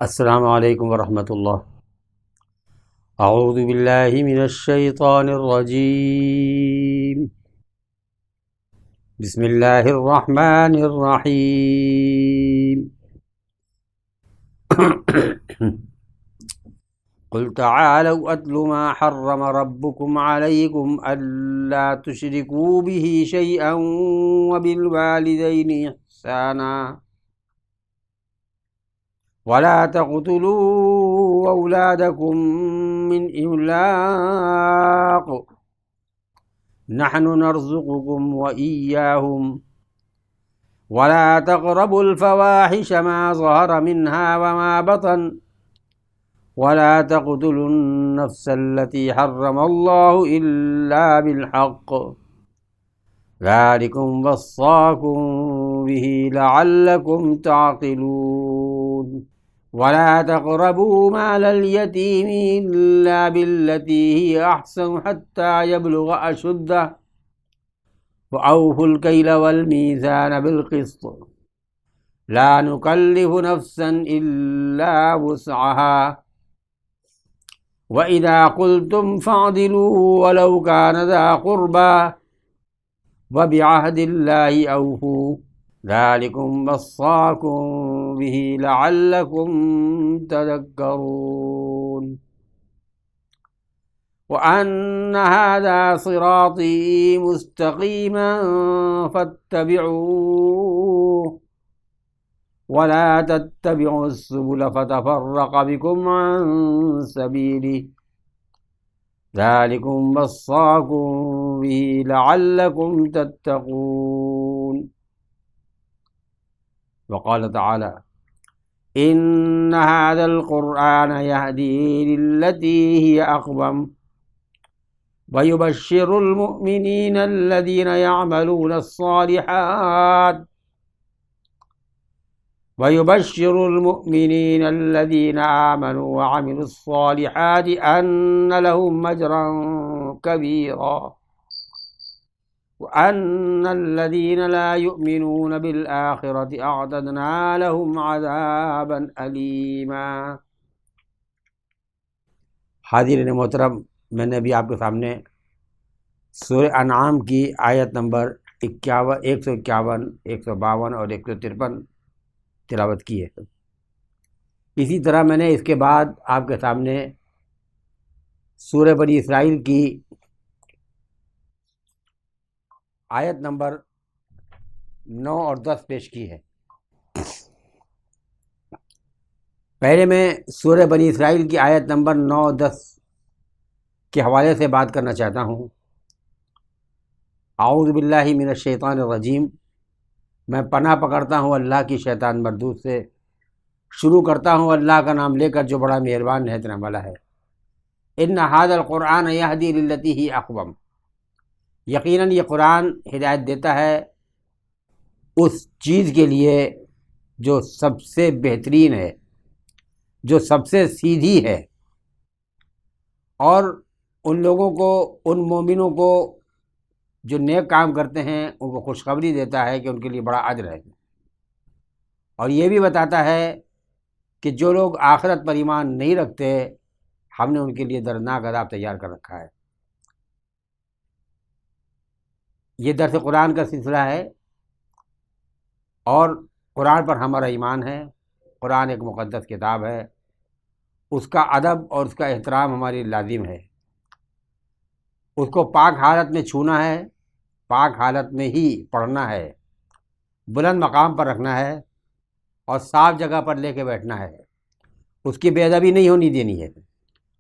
السلام علیکم ورحمۃ اللہ۔ اعوذ باللہ من الشیطان الرجیم، بسم اللہ الرحمن الرحیم۔ قل تعالوا اتل ما حرم ربكم عليكم الا تشركوا به شيئا وبالوالدين احسانا ولا تقتلوا أولادكم من إملاق نحن نرزقكم وإياهم ولا تقربوا الفواحش ما ظهر منها وما بطن ولا تقتلوا النفس التي حرم الله إلا بالحق ذلكم وصاكم به لعلكم تعقلون ولا تقربوا مال اليتيم إلا بالتي هي أحسن حتى يبلغ أشده وأوفوا الكيل والميزان بالقسط لا نكلف نفسا إلا وسعها وإذا قلتم فاعدلوا ولو كان ذا قربى وبعهد الله أوفوا ذلكم وصاكم به لعلكم تذكرون وأن هذا صراطي مستقيما فاتبعوه ولا تتبعوا السبل فتفرق بكم عن سبيله ذلكم وصاكم به لعلكم تتقون وقال تعالى إن هذا القرآن يهدي للتي هي أقوم ويبشر المؤمنين الذين يعملون الصالحات آمنوا وعملوا الصالحات أن لهم أجرا كبيرا وأن الذين لا يؤمنون بالآخرة أعتدنا لهم عذابا أليما۔ حاضرین محترم، میں نے ابھی آپ کے سامنے سورہ انعام کی آیت نمبر 151، 152 اور 153 تلاوت کی ہے۔ اسی طرح میں نے اس کے بعد آپ کے سامنے سورہ بنی اسرائیل کی آیت نمبر 9 اور 10 پیش کی ہے۔ پہلے میں سورہ بنی اسرائیل کی آیت نمبر 9 اور 10 کے حوالے سے بات کرنا چاہتا ہوں۔ اعوذ باللہ من الشیطان الرجیم، میں پناہ پکڑتا ہوں اللہ کی شیطان مردود سے۔ شروع کرتا ہوں اللہ کا نام لے کر جو بڑا مہربان نہایت رحم والا ہے۔ ان ھذا القرآن یہدی للتی ہی اقوم، یقیناً یہ قرآن ہدایت دیتا ہے اس چیز کے لیے جو سب سے بہترین ہے، جو سب سے سیدھی ہے، اور ان لوگوں کو، ان مومنوں کو جو نیک کام کرتے ہیں ان کو خوشخبری دیتا ہے کہ ان کے لیے بڑا اجر ہے، اور یہ بھی بتاتا ہے کہ جو لوگ آخرت پر ایمان نہیں رکھتے ہم نے ان کے لیے دردناک عذاب تیار کر رکھا ہے۔ یہ درس قرآن کا سلسلہ ہے اور قرآن پر ہمارا ایمان ہے۔ قرآن ایک مقدس کتاب ہے، اس کا ادب اور اس کا احترام ہماری لازم ہے۔ اس کو پاک حالت میں چھونا ہے، پاک حالت میں ہی پڑھنا ہے، بلند مقام پر رکھنا ہے اور صاف جگہ پر لے کے بیٹھنا ہے۔ اس کی بے ادبی نہیں ہونی دینی ہے،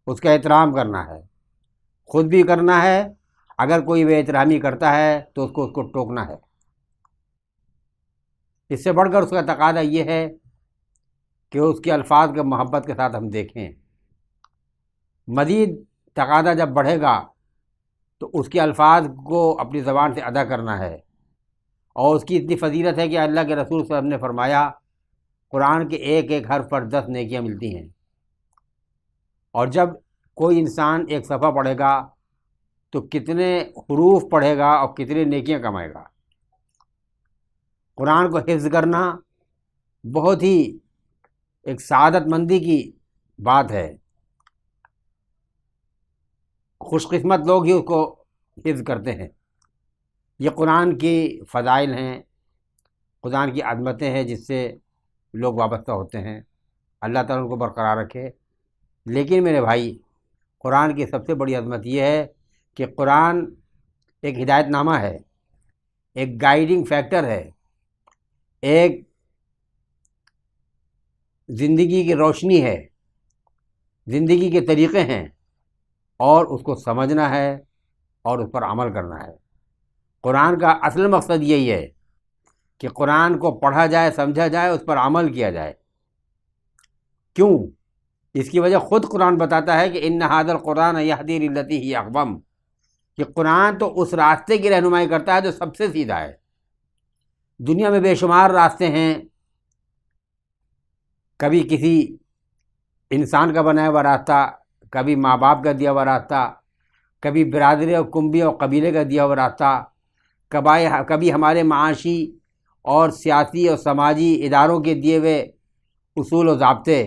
اس کا احترام کرنا ہے، خود بھی کرنا ہے، اگر کوئی بے احترامی کرتا ہے تو اس کو ٹوکنا ہے۔ اس سے بڑھ کر اس کا تقاضا یہ ہے کہ اس کے الفاظ کے محبت کے ساتھ ہم دیکھیں۔ مزید تقاضا جب بڑھے گا تو اس کے الفاظ کو اپنی زبان سے ادا کرنا ہے، اور اس کی اتنی فضیلت ہے کہ اللہ کے رسول صلی اللہ علیہ وسلم نے فرمایا قرآن کے ایک ایک حرف پر 10 نیکیاں ملتی ہیں، اور جب کوئی انسان ایک صفحہ پڑھے گا تو کتنے حروف پڑھے گا اور کتنے نیکیاں کمائے گا۔ قرآن کو حفظ کرنا بہت ہی ایک سعادت مندی کی بات ہے. خوش قسمت لوگ ہی اس کو حفظ کرتے ہیں. یہ قرآن کی فضائل ہیں، قرآن کی عظمتیں ہیں جس سے لوگ وابستہ ہوتے ہیں. اللہ تعالیٰ ان کو برقرار رکھے. لیکن میرے بھائی، قرآن کی سب سے بڑی عظمت یہ ہے کہ قرآن ایک ہدایت نامہ ہے، ایک گائیڈنگ فیکٹر ہے، ایک زندگی کی روشنی ہے، زندگی کے طریقے ہیں، اور اس کو سمجھنا ہے اور اس پر عمل کرنا ہے. قرآن کا اصل مقصد یہی ہے کہ قرآن کو پڑھا جائے، سمجھا جائے، اس پر عمل کیا جائے. کیوں؟ اس کی وجہ خود قرآن بتاتا ہے کہ ان ھذا القرآن یہدی للتی ہی اقوم، کہ قرآن تو اس راستے کی رہنمائی کرتا ہے جو سب سے سیدھا ہے. دنیا میں بے شمار راستے ہیں، کبھی کسی انسان کا بنایا ہوا راستہ، کبھی ماں باپ کا دیا ہوا راستہ، کبھی برادری اور کنبے اور قبیلے کا دیا ہوا راستہ، کبھی ہمارے معاشی اور سیاسی اور سماجی اداروں کے دیے ہوئے اصول و ضابطے،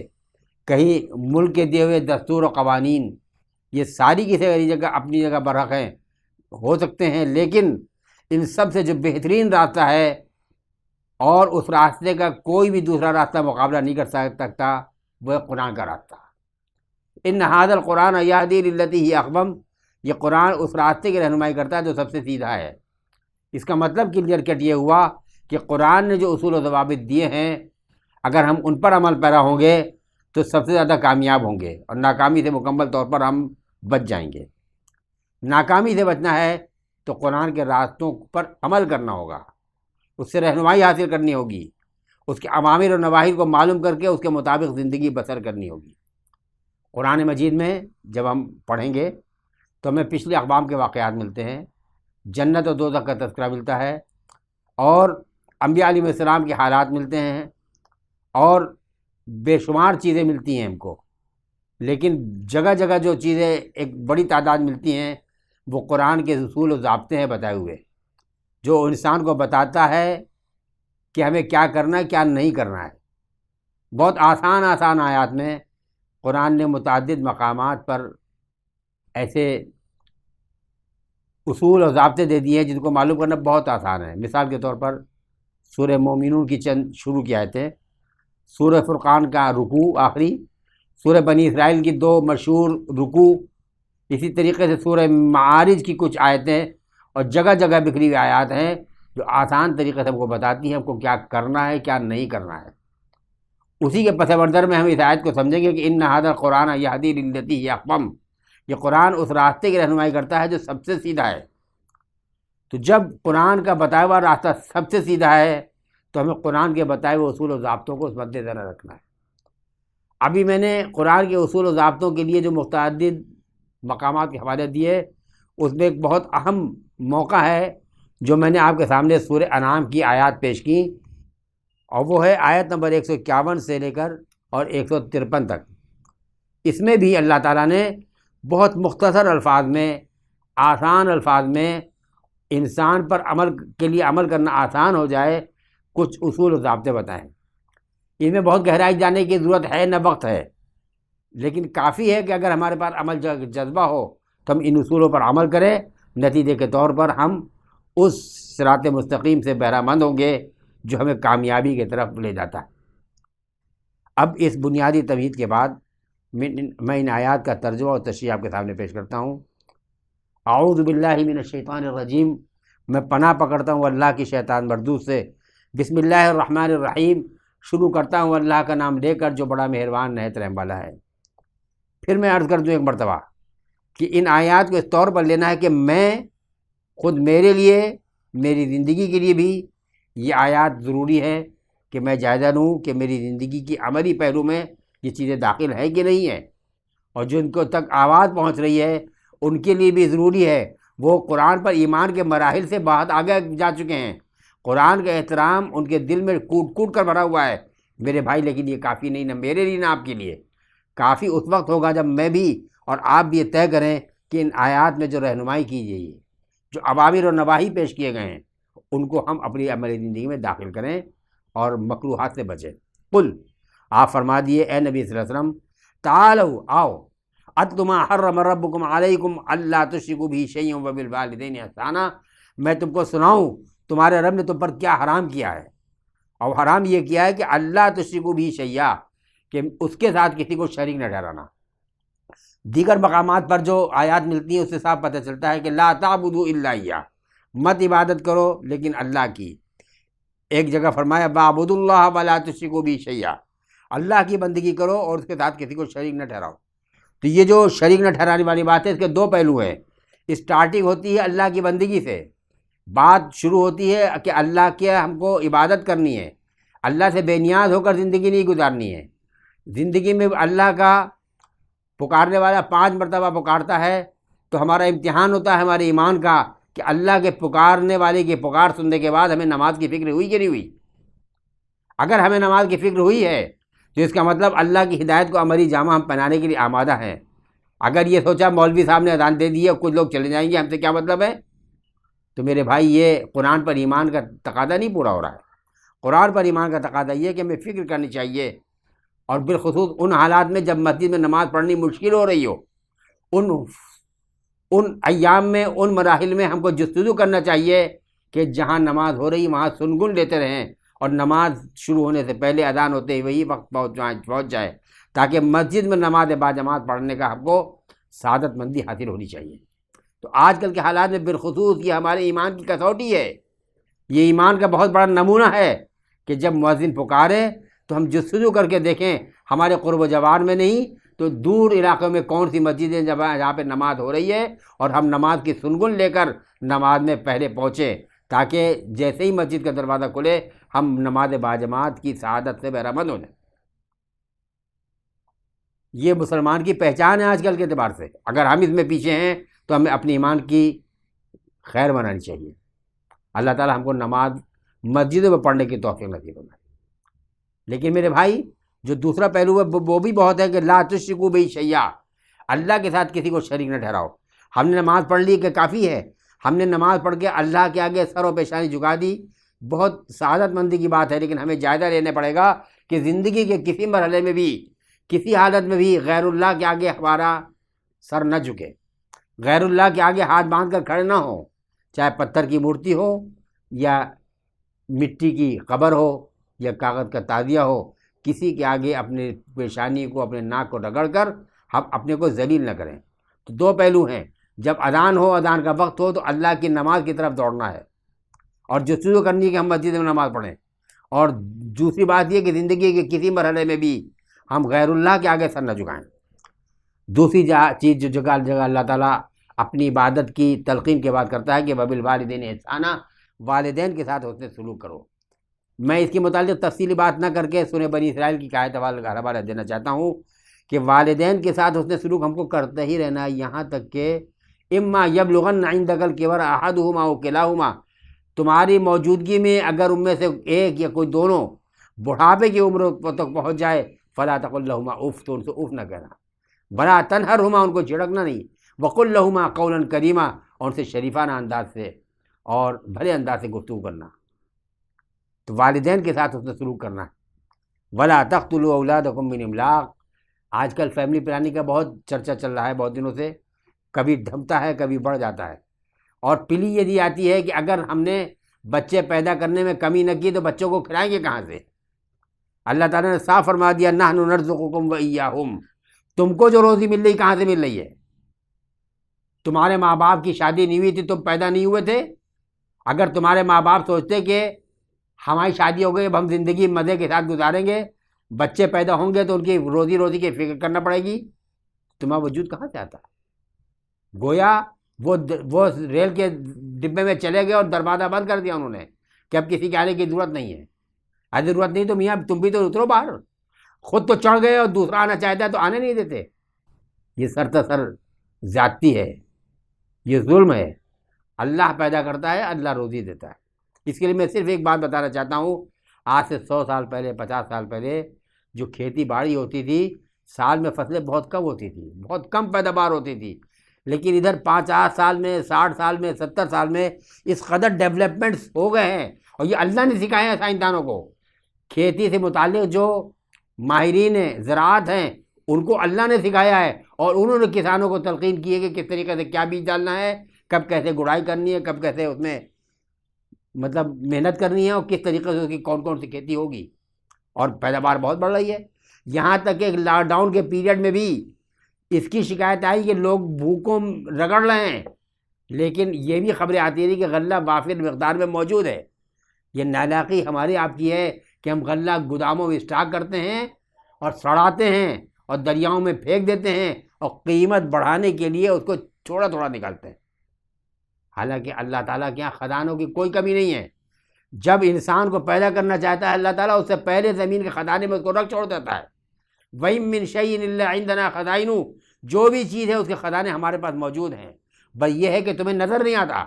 کہیں ملک کے دیے ہوئے دستور و قوانین. یہ ساری کی ساری جگہ اپنی جگہ برحق ہیں، ہو سکتے ہیں، لیکن ان سب سے جو بہترین راستہ ہے اور اس راستے کا کوئی بھی دوسرا راستہ مقابلہ نہیں کر سکتا، وہ قرآن کا راستہ. ان ھذا القرآن یہدی للتی ہی اقوم، یہ قرآن اس راستے کی رہنمائی کرتا ہے جو سب سے سیدھا ہے. اس کا مطلب کلیئر کٹ یہ ہوا کہ قرآن نے جو اصول و ضوابط دیے ہیں، اگر ہم ان پر عمل پیرا ہوں گے تو سب سے زیادہ کامیاب ہوں گے، اور ناکامی سے مکمل طور پر ہم بچ جائیں گے. ناکامی سے بچنا ہے تو قرآن کے راستوں پر عمل کرنا ہوگا، اس سے رہنمائی حاصل کرنی ہوگی، اس کے اوامر و نواہی کو معلوم کر کے اس کے مطابق زندگی بسر کرنی ہوگی. قرآن مجید میں جب ہم پڑھیں گے تو ہمیں پچھلے اقوام کے واقعات ملتے ہیں، جنت و دوزخ کا تذکرہ ملتا ہے، اور انبیاء علیہ السلام کے حالات ملتے ہیں، اور بے شمار چیزیں ملتی ہیں ہم کو. لیکن جگہ جگہ جو چیزیں ایک بڑی تعداد ملتی ہیں وہ قرآن کے اصول و ضابطے ہیں بتائے ہوئے، جو انسان کو بتاتا ہے کہ ہمیں کیا کرنا ہے، کیا نہیں کرنا ہے. بہت آسان آیات میں قرآن نے متعدد مقامات پر ایسے اصول و ضابطے دے دیے ہیں جن کو معلوم کرنا بہت آسان ہے. مثال کے طور پر سورہ مومنون کی چند شروع کی آیتیں، سورہ فرقان کا رکوع آخری، سورہ بنی اسرائیل کی 2 مشہور رکوع، اسی طریقے سے سورہ معارج کی کچھ آیتیں، اور جگہ جگہ بکھری ہوئی آیات ہیں جو آسان طریقے سے ہم کو بتاتی ہیں ہم کو کیا کرنا ہے، کیا نہیں کرنا ہے. اسی کے پس منظر میں ہم اس آیت کو سمجھیں گے کہ ان ھذا القرآن یہدی للتی ہی اقوم، یہ قرآن اس راستے کی رہنمائی کرتا ہے جو سب سے سیدھا ہے. تو جب قرآن کا بتایا ہوا راستہ سب سے سیدھا ہے تو ہمیں قرآن کے بتائے ہوئے اصول و ضابطوں کو اس مد نظر رکھنا ہے. ابھی میں نے قرآن کے اصول و ضابطوں کے لیے جو متعدد مقامات کے حوالے دیے، اس میں ایک بہت اہم موقع ہے جو میں نے آپ کے سامنے سورہ انعام کی آیات پیش کی، اور وہ ہے آیت نمبر 151 سے لے کر اور 153 تک. اس میں بھی اللہ تعالیٰ نے بہت مختصر الفاظ میں، آسان الفاظ میں، انسان پر عمل کے لیے عمل کرنا آسان ہو جائے کچھ اصول و ضابطے بتائیں. ان میں بہت گہرائی جانے کی ضرورت ہے نہ وقت ہے، لیکن کافی ہے کہ اگر ہمارے پاس عمل جذبہ ہو تو ہم ان اصولوں پر عمل کریں، نتیجے کے طور پر ہم اس صراط مستقیم سے بہرہ مند ہوں گے جو ہمیں کامیابی کی طرف لے جاتا ہے. اب اس بنیادی تمہید کے بعد میں ان آیات کا ترجمہ اور تشریح آپ کے سامنے پیش کرتا ہوں. اعوذ باللہ من الشیطان الرجیم، میں پناہ پکڑتا ہوں اللہ کی شیطان مردود سے. بسم اللہ الرحمن الرحیم، شروع کرتا ہوں اللہ کا نام لے کر جو بڑا مہربان نہایت رحم والا ہے. پھر میں عرض کر دوں ایک مرتبہ کہ ان آیات کو اس طور پر لینا ہے کہ میں خود میرے لیے، میری زندگی کے لیے بھی یہ آیات ضروری ہے کہ میں جائزہ لوں کہ میری زندگی کی عملی پہلو میں یہ چیزیں داخل ہیں کہ نہیں ہیں، اور جو ان کو تک آواز پہنچ رہی ہے ان کے لیے بھی ضروری ہے. وہ قرآن پر ایمان کے مراحل سے بہت آگے جا چکے ہیں، قرآن کا احترام ان کے دل میں کوٹ کوٹ کر بھرا ہوا ہے میرے بھائی. لیکن یہ کافی نہیں، نہ میرے لیے نہ آپ کے لیے. کافی اس وقت ہوگا جب میں بھی اور آپ بھی یہ طے کریں کہ ان آیات میں جو رہنمائی کی گئی ہے، جو اوامر و نواہی پیش کیے گئے ہیں، ان کو ہم اپنی عملی زندگی میں داخل کریں اور مکروہات سے بچیں. قل، آپ فرما دیے اے نبی صلی اللہ علیہ وسلم تعالوا آؤ اتل ما حرم ربکم علیکم اللہ تشرکوا بہ شیئا وبالوالدین احسانا، میں تم کو سناؤں تمہارے رب نے تم پر کیا حرام کیا ہے، اور حرام یہ کیا ہے کہ اللہ تشرکوا بہ شیئا، کہ اس کے ساتھ کسی کو شریک نہ ٹھہرانا۔ دیگر مقامات پر جو آیات ملتی ہیں اس سے صاف پتہ چلتا ہے کہ لا تعبدوا الا ایاہ، مت عبادت کرو لیکن اللہ کی۔ ایک جگہ فرمایا واعبدوا اللہ ولا تشرکوا بہ شیئا، اللہ کی بندگی کرو اور اس کے ساتھ کسی کو شریک نہ ٹھہراؤ۔ تو یہ جو شریک نہ ٹھہرانے والی بات ہے اس کے دو پہلو ہیں۔ اسٹارٹنگ ہوتی ہے اللہ کی بندگی سے، بات شروع ہوتی ہے کہ اللہ کے ہم کو عبادت کرنی ہے، اللہ سے بے نیاز ہو کر زندگی نہیں گزارنی ہے۔ زندگی میں اللہ کا پکارنے والا 5 مرتبہ پکارتا ہے تو ہمارا امتحان ہوتا ہے ہمارے ایمان کا کہ اللہ کے پکارنے والے کی پکار سننے کے بعد ہمیں نماز کی فکر ہوئی کہ نہیں ہوئی۔ اگر ہمیں نماز کی فکر ہوئی ہے تو اس کا مطلب اللہ کی ہدایت کو عملی جامہ ہم پہنانے کے لیے آمادہ ہیں۔ اگر یہ سوچا مولوی صاحب نے اذان دے دی ہے کچھ لوگ چلے جائیں گے ہم سے کیا مطلب ہے، تو میرے بھائی یہ قرآن پر ایمان کا تقاضا نہیں پورا ہو رہا ہے۔ قرآن پر ایمان کا تقاضا یہ ہے کہ ہمیں فکر کرنی چاہیے، اور بالخصوص ان حالات میں جب مسجد میں نماز پڑھنی مشکل ہو رہی ہو، ان ایام میں ان مراحل میں ہم کو جستجو کرنا چاہیے کہ جہاں نماز ہو رہی وہاں سنگن لیتے رہیں، اور نماز شروع ہونے سے پہلے اذان ہوتے ہی وہی وقت پہنچ جائے، تاکہ مسجد میں نماز باجماعت پڑھنے کا ہم کو سعادت مندی حاصل ہونی چاہیے۔ تو آج کل کے حالات میں بالخصوص یہ ہمارے ایمان کی کسوٹی ہے، یہ ایمان کا بہت بڑا نمونہ ہے کہ جب مؤذن پکارے تو ہم جستجو کر کے دیکھیں ہمارے قرب و جوار میں نہیں تو دور علاقوں میں کون سی مسجدیں جہاں پہ نماز ہو رہی ہے، اور ہم نماز کی سنگن لے کر نماز میں پہلے پہنچیں، تاکہ جیسے ہی مسجد کا دروازہ کھلے ہم نماز باجماعت کی سعادت سے بہرہ مند ہو جائیں۔ یہ مسلمان کی پہچان ہے آج کل کے اعتبار سے۔ اگر ہم اس میں پیچھے ہیں تو ہمیں اپنے ایمان کی خیر منانی چاہیے۔ اللہ تعالی ہم کو نماز مسجدوں میں پڑھنے کی توفیق نصیب فرمائے۔ لیکن میرے بھائی جو دوسرا پہلو ہے وہ بھی بہت ہے کہ لا تشرکوا بہ شیئا، اللہ کے ساتھ کسی کو شریک نہ ٹھہراؤ۔ ہم نے نماز پڑھ لی کہ کافی ہے، ہم نے نماز پڑھ کے اللہ کے آگے سر و پیشانی جھکا دی، بہت سعادت مندی کی بات ہے، لیکن ہمیں جائزہ لینا پڑے گا کہ زندگی کے کسی مرحلے میں بھی کسی حالت میں بھی غیر اللہ کے آگے ہمارا سر نہ جھکے، غیر اللہ کے آگے ہاتھ باندھ کر کھڑے نہ ہوں، چاہے پتھر کی مورتی ہو یا مٹی کی قبر ہو یا کاغذ کا تعزیہ ہو، کسی کے آگے اپنے پیشانی کو اپنے ناک کو رگڑ کر ہم اپنے کو ذلیل نہ کریں۔ تو دو پہلو ہیں، جب اذان ہو اذان کا وقت ہو تو اللہ کی نماز کی طرف دوڑنا ہے اور جستجو کرنی ہے کہ ہم مسجد میں نماز پڑھیں، اور دوسری بات یہ کہ زندگی کے کسی مرحلے میں بھی ہم غیر اللہ کے آگے سر نہ جھکائیں۔ دوسری چیز جو جگہ اللہ تعالیٰ اپنی عبادت کی تلقین کے بعد کرتا ہے کہ وبالوالدین احسانا، والدین کے ساتھ حسن سلوک کرو۔ میں اس کے متعلق تفصیلی بات نہ کر کے سورہ بنی اسرائیل کی آیت کا حوالہ دینا چاہتا ہوں کہ والدین کے ساتھ حسن سلوک ہم کو کرتے ہی رہنا ہے، یہاں تک کہ اما یبلغن عندک الکبر احدہما او کلاہما، تمہاری موجودگی میں اگر ان میں سے ایک یا کوئی دونوں بڑھاپے کی عمر تک پہنچ جائے فلا تقل لہما اف، تو ان سے اف نہ کہنا، بلا تنہرہما، ان کو جھڑکنا نہیں، وقل لہما قولا کریما، اور ان سے شریفانہ انداز سے اور بھلے انداز سے گفتگو کرنا۔ تو والدین کے ساتھ اس نے سلوک کرنا ہے۔ ولا تقتلوا اولادکم من املاق، آج کل فیملی پلاننگ کا بہت چرچا چل رہا ہے بہت دنوں سے، کبھی دھمتا ہے کبھی بڑھ جاتا ہے، اور پلی یہ آتی ہے کہ اگر ہم نے بچے پیدا کرنے میں کمی نہ کی تو بچوں کو کھلائیں گے کہاں سے؟ اللہ تعالیٰ نے صاف فرما دیا نحن نرزقکم وإیاہم، تم کو جو روزی مل رہی کہاں سے مل رہی ہے؟ تمہارے ماں باپ کی شادی نہیں ہوئی تھی، تم پیدا نہیں ہوئے تھے؟ اگر تمہارے ماں باپ سوچتے کہ ہماری شادی ہو گئی اب ہم زندگی مزے کے ساتھ گزاریں گے، بچے پیدا ہوں گے تو ان کی روزی کی فکر کرنا پڑے گی، تمہارا وجود کہاں سے آتا؟ گویا وہ ریل کے ڈبے میں چلے گئے اور دروازہ بند کر دیا انہوں نے کہ اب کسی کے آنے کی ضرورت نہیں ہے۔ ضرورت نہیں تو میاں تم بھی تو اترو باہر، خود تو چڑھ گئے اور دوسرا آنا چاہتا ہے تو آنے نہیں دیتے۔ یہ سرتاسر زیادتی ہے، یہ ظلم ہے۔ اللہ پیدا کرتا ہے، اللہ روزی دیتا ہے۔ اس کے لیے میں صرف ایک بات بتانا چاہتا ہوں، آج سے 100 سال پہلے 50 سال پہلے جو کھیتی باڑی ہوتی تھی سال میں فصلیں بہت کم ہوتی تھی، بہت کم پیداوار ہوتی تھی، لیکن ادھر 50 سال میں 60 سال میں 70 سال میں اس قدر ڈیولپمنٹس ہو گئے ہیں، اور یہ اللہ نے سکھایا ہے سائنسدانوں کو۔ کھیتی سے متعلق جو ماہرین زراعت ہیں، ان کو اللہ نے سکھایا ہے، اور انہوں نے کسانوں کو تلقین کی ہے کہ کس طریقے سے کیا بیج ڈالنا ہے، کب کیسے گڑائی کرنی ہے، کب کیسے اس میں مطلب محنت کرنی ہے، اور کس طریقے سے اس کی کون کون سی کھیتی ہوگی، اور پیداوار بہت بڑھ رہی ہے۔ یہاں تک کہ لاک ڈاؤن کے پیریڈ میں بھی اس کی شکایت آئی کہ لوگ بھوکوں رگڑ رہے ہیں، لیکن یہ بھی خبریں آتی رہی کہ غلہ وافر مقدار میں موجود ہے۔ یہ نالاقی ہماری آپ کی ہے کہ ہم غلہ گوداموں میں اسٹاک کرتے ہیں اور سڑاتے ہیں اور دریاؤں میں پھینک دیتے ہیں، اور قیمت بڑھانے کے لیے اس کو تھوڑا تھوڑا نکالتے ہیں، حالانکہ اللہ تعالیٰ کے یہاں خزانوں کی کوئی کمی نہیں ہے۔ جب انسان کو پیدا کرنا چاہتا ہے اللہ تعالیٰ، اس سے پہلے زمین کے خزانے میں اس کو رکھ چھوڑ دیتا ہے۔ وَإِن مِّن شَيْءٍ إِلَّا عِندَنَا خَزَائِنُهُ، جو بھی چیز ہے اس کے خزانے ہمارے پاس موجود ہیں، بس یہ ہے کہ تمہیں نظر نہیں آتا۔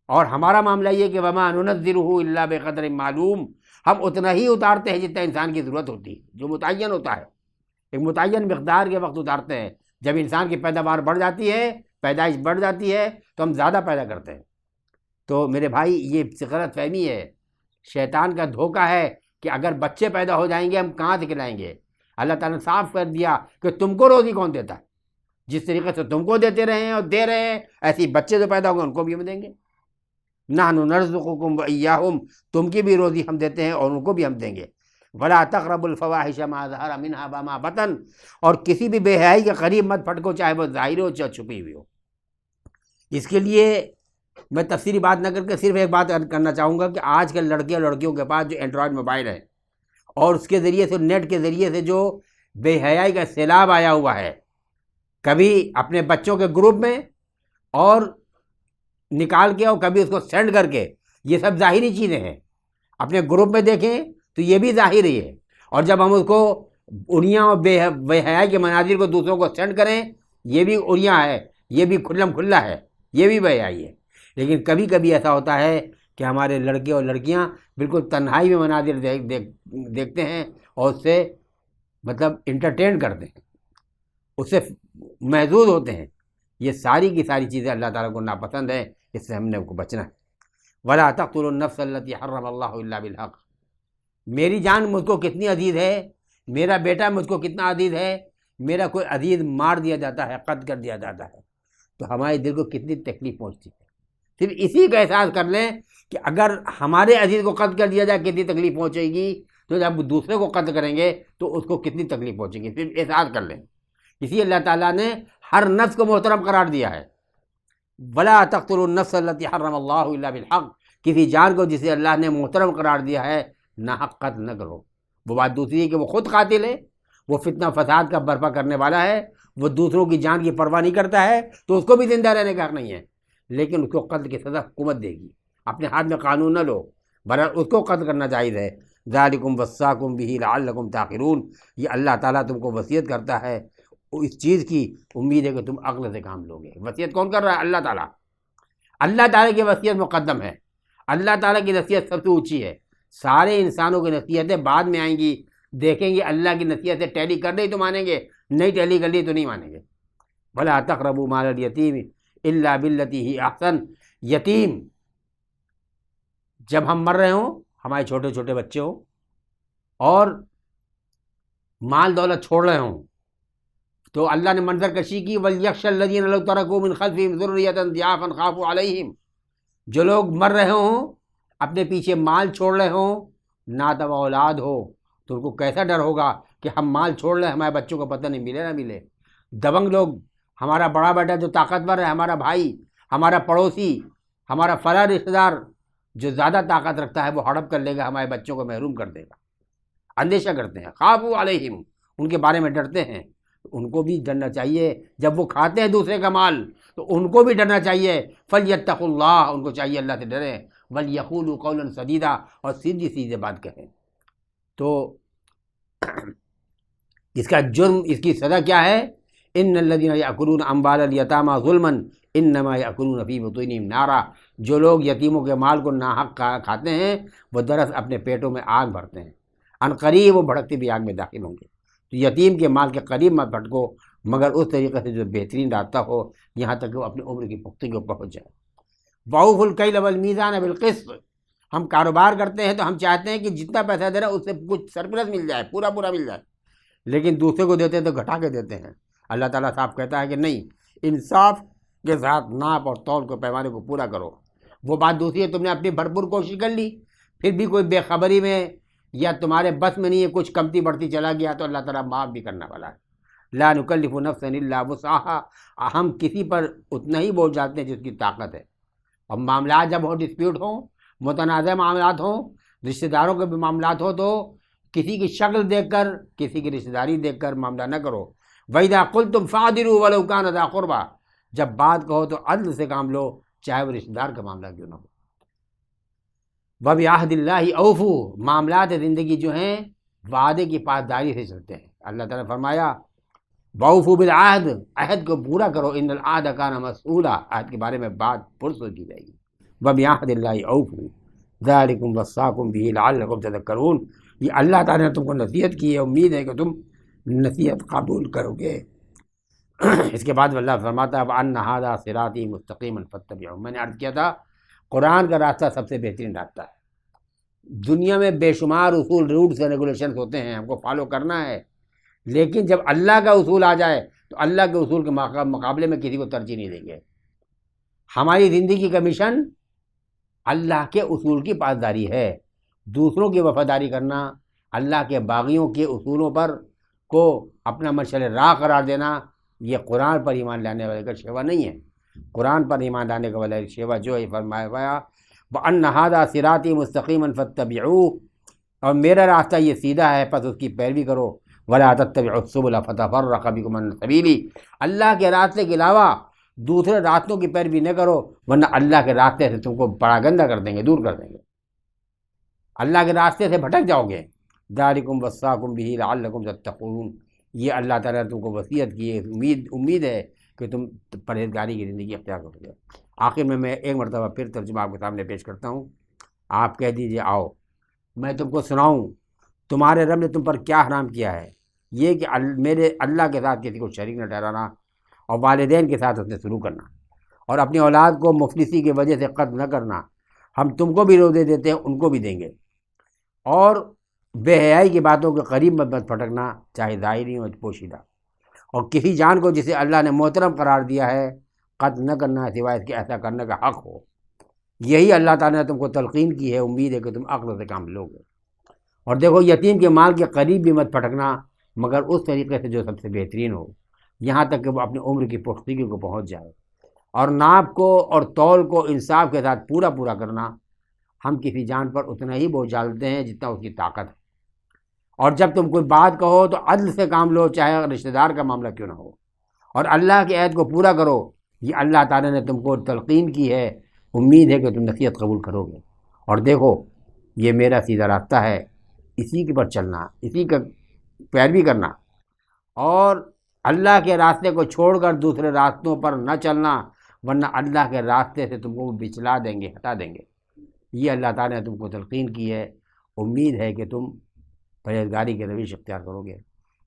اور ہمارا معاملہ یہ کہ وَمَا نُنَزِّلُهُ إِلَّا بِقَدْرٍ معلوم، ہم اتنا ہی اتارتے ہیں جتنا انسان کی ضرورت ہوتی ہے، جو متعین ہوتا ہے، ایک متعین مقدار کے وقت اتارتے ہیں۔ جب انسان کی پیداوار بڑھ جاتی ہے، پیدائش بڑھ جاتی ہے، تو ہم زیادہ پیدا کرتے ہیں۔ تو میرے بھائی یہ غلط فہمی ہے، شیطان کا دھوکہ ہے کہ اگر بچے پیدا ہو جائیں گے ہم کہاں سے کھلائیں گے۔ اللہ تعالیٰ نے صاف کر دیا کہ تم کو روزی کون دیتا ہے، جس طریقے سے تم کو دیتے رہے ہیں اور دے رہے ہیں، ایسی بچے جو پیدا ہوں گے ان کو بھی ہم دیں گے۔ نحن نرزقکم وإیاہم، تم کی بھی روزی ہم دیتے ہیں اور ان کو بھی ہم دیں گے۔ ولا تقربوا الفواحش ما ظہر منها وما بطن، اور کسی بھی بے حیائی کے قریب مت پھٹکو، چاہے وہ ظاہر ہو چاہے چھپی ہوئی ہو۔ اس کے لیے میں تفصیلی بات نہ کر کے صرف ایک بات کرنا چاہوں گا کہ آج کل لڑکے اور لڑکیوں کے پاس جو اینڈرائڈ موبائل ہے، اور اس کے ذریعے سے نیٹ کے ذریعے سے جو بے حیائی کا سیلاب آیا ہوا ہے، کبھی اپنے بچوں کے گروپ میں اور نکال کے اور کبھی اس کو سینڈ کر کے، یہ سب ظاہری چیزیں ہیں۔ اپنے گروپ میں دیکھیں تو یہ بھی ظاہر ہی ہے، اور جب ہم اس کو اڑیاں اور بے حیائی کے مناظر کو دوسروں کو سینڈ کریں، یہ بھی اڑیاں ہے، یہ بھی کھلم کھلا ہے، یہ بھی بے حیائی ہے۔ لیکن کبھی کبھی ایسا ہوتا ہے کہ ہمارے لڑکے اور لڑکیاں بالکل تنہائی میں مناظر دیکھتے ہیں اور اس سے مطلب انٹرٹین کرتے ہیں، اس سے محظوظ ہوتے ہیں۔ یہ ساری کی ساری چیزیں اللہ تعالیٰ کو ناپسند ہے، اس سے ہم نے کو بچنا ہے۔ وَلَا تَقْتُلُوا النَّفْسَ الَّتِي حَرَّمَ اللَّهُ إِلَّا بِالْحَقِّ، میری جان مجھ کو کتنی عزیز ہے، میرا بیٹا مجھ کو کتنا عزیز ہے، میرا کوئی عزیز مار دیا جاتا ہے، قتل کر دیا جاتا ہے، تو ہمارے دل کو کتنی تکلیف پہنچتی ہے۔ صرف اسی کا احساس کر لیں کہ اگر ہمارے عزیز کو قتل کر دیا جائے کتنی تکلیف پہنچے گی، تو جب دوسرے کو قتل کریں گے تو اس کو کتنی تکلیف پہنچے گی، صرف احساس کر لیں۔ اسی اللہ تعالیٰ نے ہر نفس کو محترم قرار دیا ہے۔ وَلَا تَقْتُلُوا النَّفْسَ الَّتِي حَرَّمَ اللَّهُ إِلَّا بِالْحَقِّ، کسی جان کو جسے اللہ نے محترم قرار دیا ہے ناحق قتل نہ کرو۔ وہ بات دوسری ہے کہ وہ خود قاتل ہے، وہ فتنہ فساد کا برپا کرنے والا ہے، وہ دوسروں کی جان کی پرواہ نہیں کرتا ہے، تو اس کو بھی زندہ رہنے کا حق نہیں ہے، لیکن اس کو قتل کی سزا حکومت دے گی۔ اپنے ہاتھ میں قانون نہ لو، بہرحال اس کو قتل کرنا جائز ہے۔ ذالکم وصاکم بہ لعلکم تعقلون، یہ اللہ تعالیٰ تم کو وصیت کرتا ہے اس چیز کی، امید ہے کہ تم عقل سے کام لو گے۔ وصیت کون کر رہا ہے؟ اللہ تعالیٰ۔ اللہ تعالیٰ کی وصیت مقدم ہے، اللہ تعالیٰ کی نصیحت سب سے اونچی ہے۔ سارے انسانوں کی نصیحتیں بعد میں آئیں گی، دیکھیں گے اللہ کی نصیحتیں ٹیلی کر رہی تو مانیں گے، نہیں ٹیلی کر لی تو نہیں مانیں گے۔ وَلَا تَقْرَبُوا مَالَ الْيَتِيمِ إِلَّا بِالَّتِي هِيَ أَحْسَنُ، یتیم جب ہم مر رہے ہوں، ہمارے چھوٹے چھوٹے بچے ہوں اور مال دولت چھوڑ رہے ہوں، تو اللہ نے منظر کشی کی، وَلْيَخْشَ الَّذِينَ لَوْ تَرَكُوا مِنْ خَلْفِهِمْ ذُرِّيَّةً ضِعَافًا خَافُوا عَلَيْهِمْ، جو لوگ مر رہے ہوں، اپنے پیچھے مال چھوڑ رہے ہوں، ناتوا اولاد ہو، تو ان کو کیسا ڈر ہوگا کہ ہم مال چھوڑ رہے ہیں، ہمارے بچوں کو پتہ نہیں ملے نہ ملے۔ دبنگ لوگ، ہمارا بڑا بیٹا جو طاقتور ہے، ہمارا بھائی، ہمارا پڑوسی، ہمارا فلاں رشتہ دار جو زیادہ طاقت رکھتا ہے، وہ ہڑپ کر لے گا، ہمارے بچوں کو محروم کر دے گا، اندیشہ کرتے ہیں۔ خافوا علیہم، ان کے بارے میں ڈرتے ہیں، ان کو بھی ڈرنا چاہیے۔ جب وہ کھاتے ہیں دوسرے کا مال تو ان کو بھی ڈرنا چاہیے۔ فلیتقوا اللہ، ان کو چاہیے اللہ سے ڈریں۔ ولیقولوا قولا سدیدا، اور سیدھی سیدھی بات کہیں۔ تو اس کا جرم، اس کی سزا کیا ہے؟ ان الذین یاکلون اموال الیتامی ظلما انما یاکلون فی بطونہم نارا، جو لوگ یتیموں کے مال کو ناحق کھاتے ہیں، وہ دراصل اپنے پیٹوں میں آگ بھرتے ہیں، ان قریب وہ بھڑکتی بھی آگ میں داخل ہوں گے۔ تو یتیم کے مال کے قریب مت بھٹکو، مگر اس طریقے سے جو بہترین راستہ ہو، یہاں تک کہ وہ اپنی عمر کی پختگی کو پہنچ جائے۔ وَأَوْفُوا الْكَيْلَ وَالْمِيزَانَ بِالْقِسْطِ، ہم کاروبار کرتے ہیں تو ہم چاہتے ہیں کہ جتنا پیسہ دے رہا ہے اس سے کچھ سرپلس مل جائے، پورا مل جائے، لیکن دوسرے کو دیتے ہیں تو گھٹا کے دیتے ہیں۔ اللہ تعالیٰ صاحب کہتا ہے کہ نہیں، انصاف کے ساتھ ناپ اور تول کو، پیمانے کو پورا کرو۔ وہ بات دوسری ہے، تم نے اپنی بھرپور کوشش کر لی، پھر بھی کوئی بے خبری میں یا تمہارے بس میں نہیں ہے، کچھ کمتی بڑھتی چلا گیا تو اللہ تعالیٰ معاف بھی کرنا والا ہے۔ لا نکلف نفسا الا وسعها، ہم کسی پر اتنا ہی بوجھ ڈالتے ہیں جس کی طاقت ہے۔ اور معاملات جب ہو، ڈسپیوٹ ہوں، متنازع معاملات ہوں، رشتہ داروں کے بھی معاملات ہوں، تو کسی کی شکل دیکھ کر، کسی کی رشتہ داری دیکھ کر معاملہ نہ کرو۔ وَإِذَا قُلْتُمْ فَاعْدِلُوا وَلَوْ كَانَ ذَا قُرْبَىٰ، جب بات کہو تو عدل سے کام لو، چاہے وہ رشتہ دار کا معاملہ کیوں نہ ہو۔ وَبِعَهْدِ اللَّهِ أَوْفُوا، معاملات زندگی جو ہیں وعدے کی پاسداری سے چلتے ہیں۔ اللہ تعالیٰ نے فرمایا وَأَوْفُوا بِالْعَهْدِ، عہد کو پورا کرو، إِنَّ الْعَهْدَ كَانَ مَسْئُولًا، عہد کے بارے میں بات پرسوں کی جائے گی۔ وَبِعَهْدِ اللَّهِ أَوْفُوا ذَلِكُمْ وَصَّاكُمْ بِهِ لَعَلَّكُمْ تَذَكَّرُونَ، یہ اللہ تعالیٰ نے تم کو نصیحت کی ہے، امید ہے کہ تم نصیحت قبول کرو گے۔ اس کے بعد اللہ فرماتا ہے وَأَنَّ هَٰذَا صِرَاطِي مُسْتَقِيمًا فَاتَّبِعُوهُ، میں نے عرض کیا تھا قرآن کا راستہ سب سے بہترین راستہ ہے۔ دنیا میں بے شمار اصول، رولز اور ریگولیشنز ہوتے ہیں، ہم کو فالو کرنا ہے، لیکن جب اللہ کا اصول آ جائے تو اللہ کے اصول کے مقابلے میں کسی کو ترجیح نہیں دیں گے۔ ہماری زندگی کا مشن اللہ کے اصول کی پاسداری ہے، دوسروں کی وفاداری کرنا، اللہ کے باغیوں کے اصولوں پر کو اپنا مشعل راہ قرار دینا، یہ قرآن پر ایمان لانے والے کا شیوا نہیں ہے۔ قرآن پر ایمان لانے کا والا شیوا جو ہے فرمایا گیا وَأَنَّ هَٰذَا صِرَاطِي مُسْتَقِيمًا فَاتَّبِعُوهُ، اور میرا راستہ یہ سیدھا ہے، پس اس کی پیروی کرو۔ وَلَا تَتَّبِعُوا السُّبُلَ فَتَفَرَّقَ بِكُمْ عَن سَبِيلِهِ، اللہ کے راستے کے علاوہ دوسرے راستوں کی پیروی نہ کرو، ورنہ اللہ کے راستے سے تم کو بڑا گندہ کر دیں گے، دور کر دیں گے، اللہ کے راستے سے بھٹک جاؤ گے۔ ذَلِكُمْ وَصَّاكُمْ بِهِ لَعَلَّكُمْ تَتَّقُونَ، یہ اللہ تعالیٰ نے تم کو وصیت کی ہے، امید ہے کہ تم پرہیزگاری کی زندگی اختیار کرو گے۔ آخر میں ایک مرتبہ پھر ترجمہ آپ کے سامنے پیش کرتا ہوں۔ آپ کہہ دیجئے آؤ میں تم کو سناؤں تمہارے رب نے تم پر کیا حرام کیا ہے، یہ کہ میرے اللہ کے ساتھ کسی کو شریک نہ ٹھہرانا، اور والدین کے ساتھ اس نے سلوک کرنا، اور اپنی اولاد کو مفلسی کی وجہ سے قتل نہ کرنا۔ ہم تم کو بھی روزے دیتے ہیں، ان کو بھی دیں گے۔ اور بے حیائی کی باتوں کے قریب مت پھٹکنا، چاہے ظاہری ہو پوشیدہ، اور کسی جان کو جسے اللہ نے محترم قرار دیا ہے قتل نہ کرنا سوائے اس کے ایسا کرنے کا حق ہو۔ یہی اللہ تعالیٰ نے تم کو تلقین کی ہے، امید ہے کہ تم عقل سے کام لو گے۔ اور دیکھو یتیم کے مال کے قریب بھی مت پھٹکنا، مگر اس طریقے سے جو سب سے بہترین ہو، یہاں تک کہ وہ اپنی عمر کی پختگی کو پہنچ جائے۔ اور ناپ کو اور تول کو انصاف کے ساتھ پورا کرنا، ہم کسی جان پر اتنا ہی بوجھ ڈالتے ہیں جتنا اس کی طاقت ہے۔ اور جب تم کوئی بات کہو تو عدل سے کام لو، چاہے رشتہ دار کا معاملہ کیوں نہ ہو، اور اللہ کے عہد کو پورا کرو، یہ اللہ تعالیٰ نے تم کو تلقین کی ہے، امید ہے کہ تم نصیحت قبول کرو گے۔ اور دیکھو یہ میرا سیدھا راستہ ہے، اسی کے پر چلنا، اسی کا پیروی کرنا، اور اللہ کے راستے کو چھوڑ کر دوسرے راستوں پر نہ چلنا، ورنہ اللہ کے راستے سے تم کو بچلا دیں گے، ہٹا دیں گے۔ یہ اللہ تعالیٰ نے تم کو تلقین کی ہے، امید ہے کہ تم پرہیزگاری کے روش اختیار کرو گے۔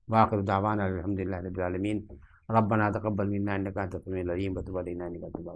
وآخر دعوانا الحمدللہ رب العالمین۔ ربنا تقبل منا انک انت السمیع العلیم وتب علینا انک انت التواب